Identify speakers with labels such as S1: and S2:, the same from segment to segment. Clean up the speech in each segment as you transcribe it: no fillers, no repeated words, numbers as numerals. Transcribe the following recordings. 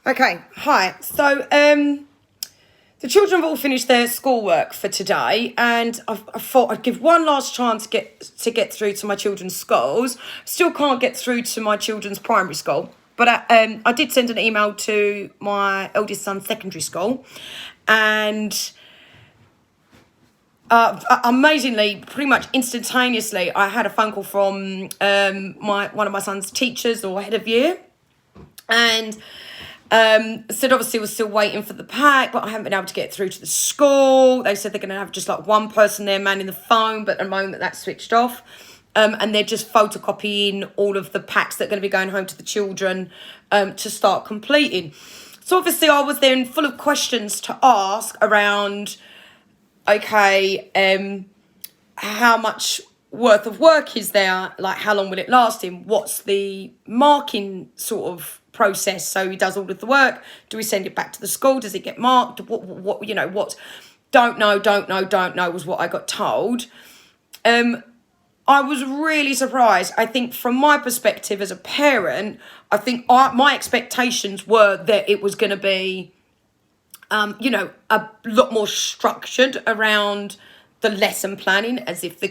S1: Okay, hi. So, the children have all finished their schoolwork for today, and I thought I'd give one last chance to get through to my children's schools. Still can't get through to my children's primary school, but I did send an email to my eldest son's secondary school, and amazingly, pretty much instantaneously, I had a phone call from one of my son's teachers or head of year, and said obviously we're still waiting for the pack, but I haven't been able to get through to the school. They said they're going to have just like one person there manning the phone, but at the moment that's switched off. And they're just photocopying all of the packs that are going to be going home to the children to start completing. So obviously I was then full of questions to ask around, okay, how much worth of work is there? Like, how long will it last him? What's the marking sort of process? So he does all of the work. Do we send it back to the school? Does it get marked? What you know, what? Don't know was what I got told. I was really surprised. I think from my perspective as a parent, I think my expectations were that it was going to be, a lot more structured around the lesson planning,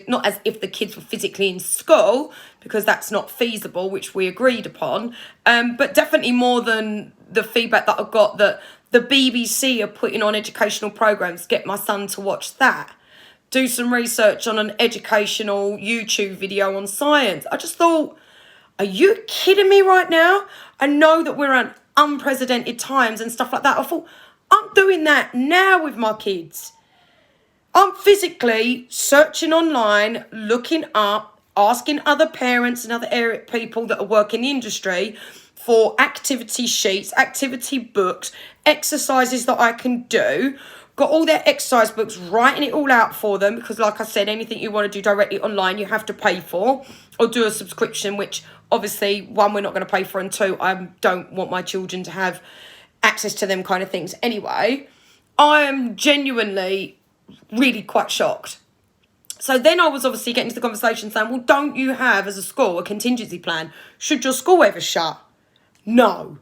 S1: not as if the kids were physically in school, because that's not feasible, which we agreed upon. But definitely more than the feedback that I got that the BBC are putting on educational programs. Get my son to watch that. Do some research on an educational YouTube video on science. I just thought, are you kidding me right now? I know that we're at unprecedented times and stuff like that. I thought, I'm doing that now with my kids. I'm physically searching online, looking up, asking other parents and other people that are working in the industry for activity sheets, activity books, exercises that I can do. Got all their exercise books, writing it all out for them, because like I said, anything you want to do directly online, you have to pay for, or do a subscription, which obviously, one, we're not going to pay for, and two, I don't want my children to have access to them kind of things. Anyway, I am genuinely really quite shocked. So then I was obviously getting to the conversation saying, well, don't you have, as a school, a contingency plan? Should your school ever shut? No.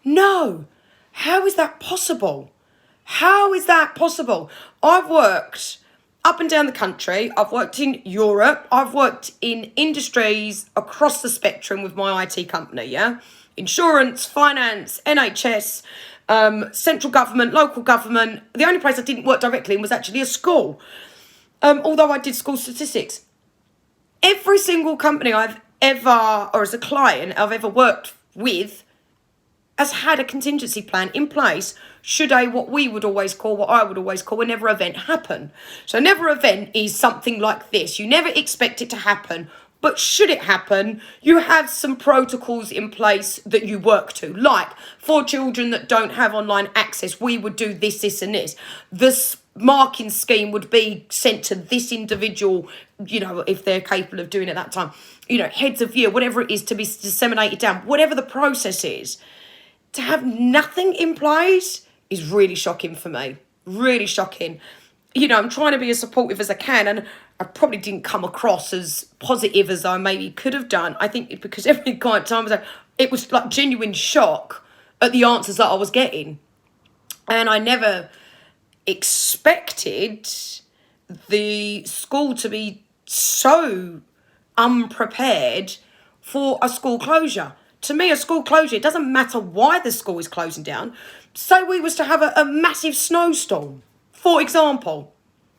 S1: How is that possible? How is that possible? I've worked up and down the country. I've worked in Europe. I've worked in industries across the spectrum with my IT company, yeah? Insurance, finance, NHS, central government, local government. The only place I didn't work directly in was actually a school, although I did school statistics. Every single company I've ever, or as a client I've ever worked with, has had a contingency plan in place should what I would always call a never event happen. So a never event is something like this. You never expect it to happen, but should it happen, you have some protocols in place that you work to. Like, for children that don't have online access, we would do this, and this. This marking scheme would be sent to this individual, if they're capable of doing it at that time. Heads of year, whatever it is, to be disseminated down. Whatever the process is. To have nothing in place is really shocking for me. Really shocking. I'm trying to be as supportive as I can, and I probably didn't come across as positive as I maybe could have done. I think because every kind of time it was like genuine shock at the answers that I was getting. And I never expected the school to be so unprepared for a school closure. To me, a school closure, it doesn't matter why the school is closing down. Say we was to have a massive snowstorm, for example.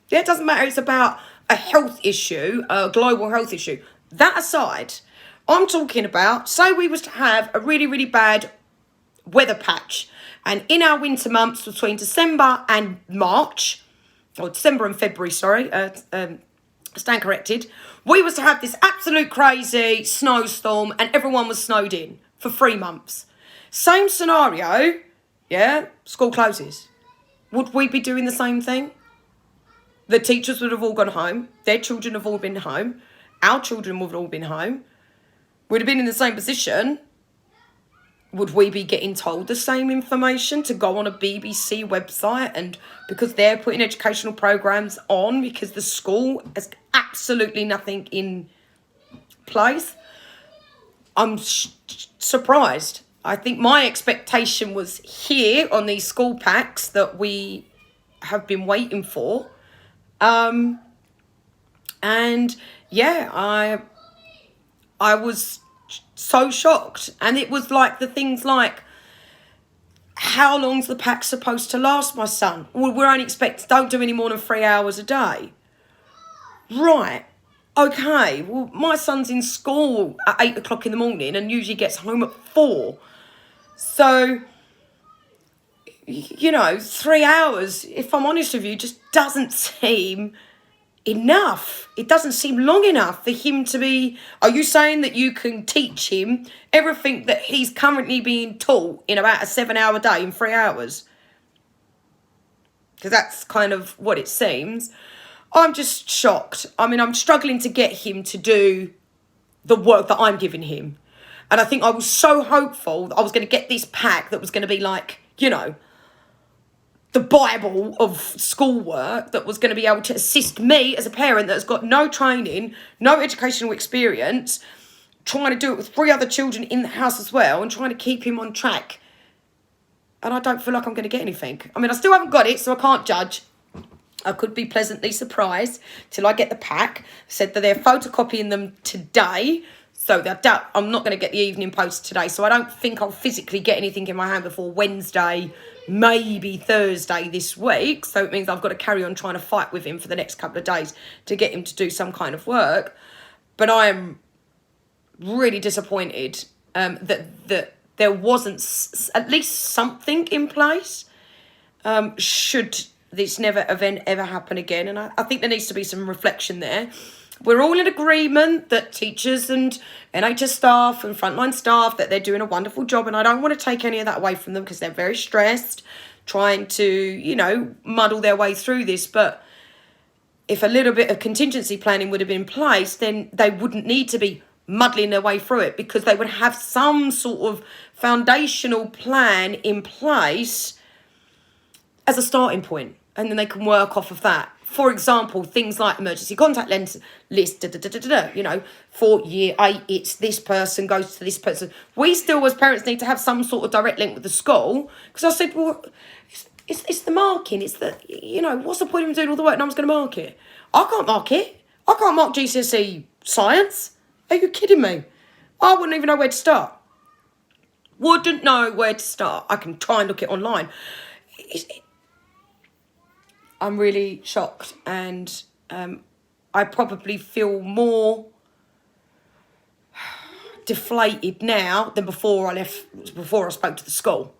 S1: Yeah, it doesn't matter. It's about a health issue, a global health issue. That aside, I'm talking about, say we was to have a really, really bad weather patch. And in our winter months between December and March, or December and February, stand corrected, we was to have this absolute crazy snowstorm and everyone was snowed in for 3 months. Same scenario, yeah, school closes. Would we be doing the same thing? The teachers would have all gone home. Their children have all been home. Our children would have all been home. We'd have been in the same position. Would we be getting told the same information to go on a BBC website, and because they're putting educational programs on because the school has absolutely nothing in place? I'm surprised. I think my expectation was here on these school packs that we have been waiting for. And yeah, I was so shocked. And it was like the things like, how long's the pack supposed to last, my son? Well, we're only expected, don't do any more than 3 hours a day. Right. Okay. Well, my son's in school at 8 o'clock in the morning and usually gets home at 4. So, 3 hours, if I'm honest with you, just doesn't seem enough. It doesn't seem long enough for him to be... Are you saying that you can teach him everything that he's currently being taught in about a 7-hour day in 3 hours? Because that's kind of what it seems. I'm just shocked. I mean, I'm struggling to get him to do the work that I'm giving him. And I think I was so hopeful that I was going to get this pack that was going to be like, the Bible of schoolwork, that was going to be able to assist me as a parent that has got no training, no educational experience, trying to do it with 3 other children in the house as well and trying to keep him on track. And I don't feel like I'm going to get anything. I mean, I still haven't got it, so I can't judge. I could be pleasantly surprised till I get the pack. Said that they're photocopying them today. So I'm not going to get the evening post today. So I don't think I'll physically get anything in my hand before Wednesday, maybe Thursday this week. So it means I've got to carry on trying to fight with him for the next couple of days to get him to do some kind of work. But I am really disappointed that there wasn't at least something in place. Should this event ever happen again? And I think there needs to be some reflection there. We're all in agreement that teachers and NHS staff and frontline staff, that they're doing a wonderful job. And I don't want to take any of that away from them because they're very stressed, trying to, muddle their way through this. But if a little bit of contingency planning would have been in place, then they wouldn't need to be muddling their way through it, because they would have some sort of foundational plan in place as a starting point. And then they can work off of that. For example, things like emergency contact list, for year 8, it's this person goes to this person. We still, as parents, need to have some sort of direct link with the school. Because I said, well, it's the marking. It's the, what's the point of doing all the work? No one's going to mark it. I can't mark it. I can't mark GCSE science. Are you kidding me? I wouldn't even know where to start. Wouldn't know where to start. I can try and look it online. I'm really shocked, and I probably feel more deflated now than before I spoke to the school.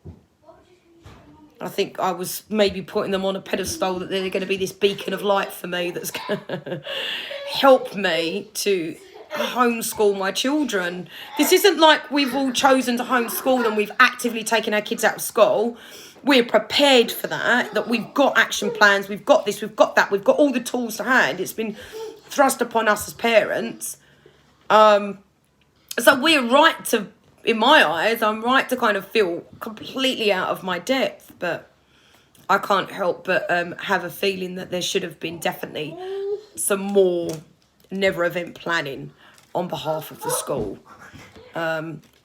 S1: I think I was maybe putting them on a pedestal, that they're going to be this beacon of light for me that's going to help me to homeschool my children. This isn't like we've all chosen to homeschool and we've actively taken our kids out of school. We're prepared for that we've got action plans, we've got this, we've got that, we've got all the tools to hand. It's been thrust upon us as parents. So we're right to, in my eyes, I'm right to kind of feel completely out of my depth, but I can't help but have a feeling that there should have been definitely some more never event planning on behalf of the school.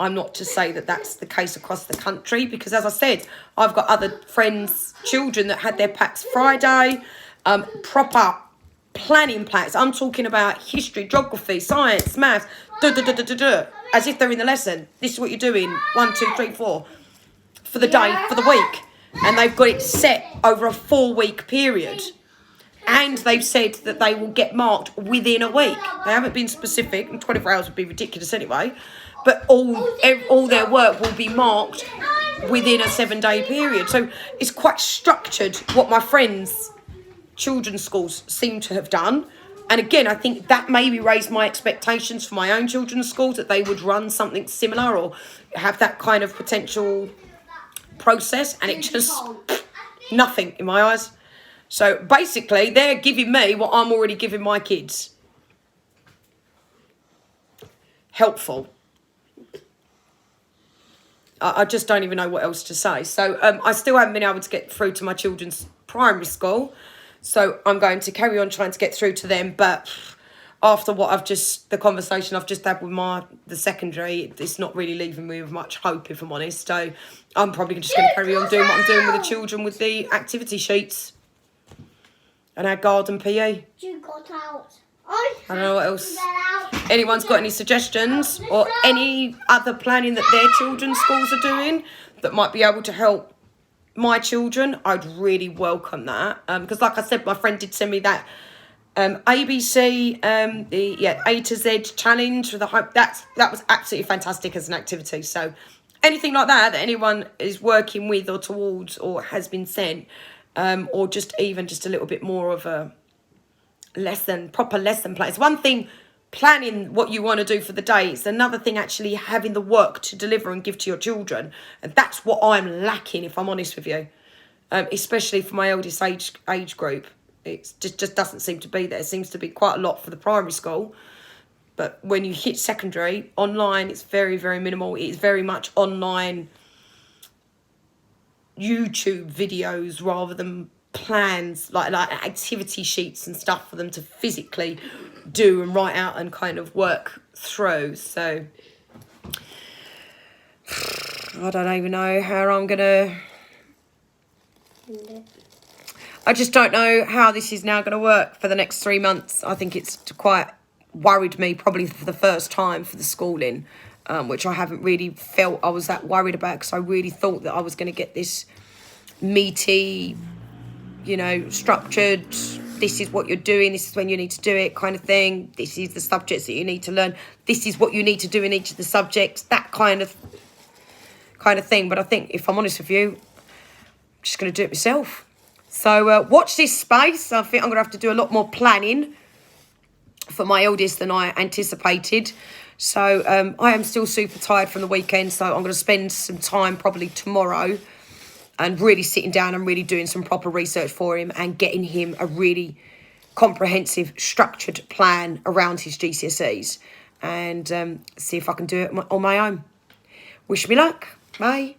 S1: I'm not to say that that's the case across the country, because as I said, I've got other friends' children that had their packs Friday, proper planning packs. I'm talking about history, geography, science, maths, as if they're in the lesson. This is what you're doing, 1, 2, 3, 4, for the day, for the week. And they've got it set over a 4-week period. And they've said that they will get marked within a week. They haven't been specific, and 24 hours would be ridiculous anyway. But all their work will be marked within a 7-day period. So it's quite structured what my friends' children's schools seem to have done. And again, I think that maybe raised my expectations for my own children's schools, that they would run something similar or have that kind of potential process. And it just, nothing in my eyes. So basically, they're giving me what I'm already giving my kids. Helpful. I just don't even know what else to say. So I still haven't been able to get through to my children's primary school. So I'm going to carry on trying to get through to them. But after the conversation I've just had with the secondary, it's not really leaving me with much hope, if I'm honest. So I'm probably just going to carry on doing what I'm doing with the children with the activity sheets and our garden PE.
S2: You got out.
S1: I don't know what else. Anyone's got any suggestions or any other planning that their children's schools are doing that might be able to help my children? I'd really welcome that. Because like I said, my friend did send me that ABC, the A to Z challenge for the hope. That was absolutely fantastic as an activity. So anything like that anyone is working with or towards or has been sent, or just even just a little bit more of a proper lesson plan. It's one thing planning what you want to do for the day. It's another thing actually having the work to deliver and give to your children. And that's what I'm lacking, if I'm honest with you. Especially for my eldest age group. It just doesn't seem to be there. It seems to be quite a lot for the primary school. But when you hit secondary, online, it's very, very minimal. It's very much online YouTube videos rather than plans, like activity sheets and stuff for them to physically do and write out and kind of work through. So I don't even know how I'm gonna. I just don't know how this is now going to work for the next 3 months. I think it's quite worried me, probably for the first time, for the schooling, which I haven't really felt I was that worried about, because I really thought that I was going to get this meaty, structured, this is what you're doing, this is when you need to do it kind of thing. This is the subjects that you need to learn. This is what you need to do in each of the subjects, that kind of thing. But I think, if I'm honest with you, I'm just going to do it myself. So watch this space. I think I'm going to have to do a lot more planning for my eldest than I anticipated. So I am still super tired from the weekend, so I'm going to spend some time probably tomorrow and really sitting down and really doing some proper research for him and getting him a really comprehensive, structured plan around his GCSEs, and see if I can do it on my own. Wish me luck. Bye.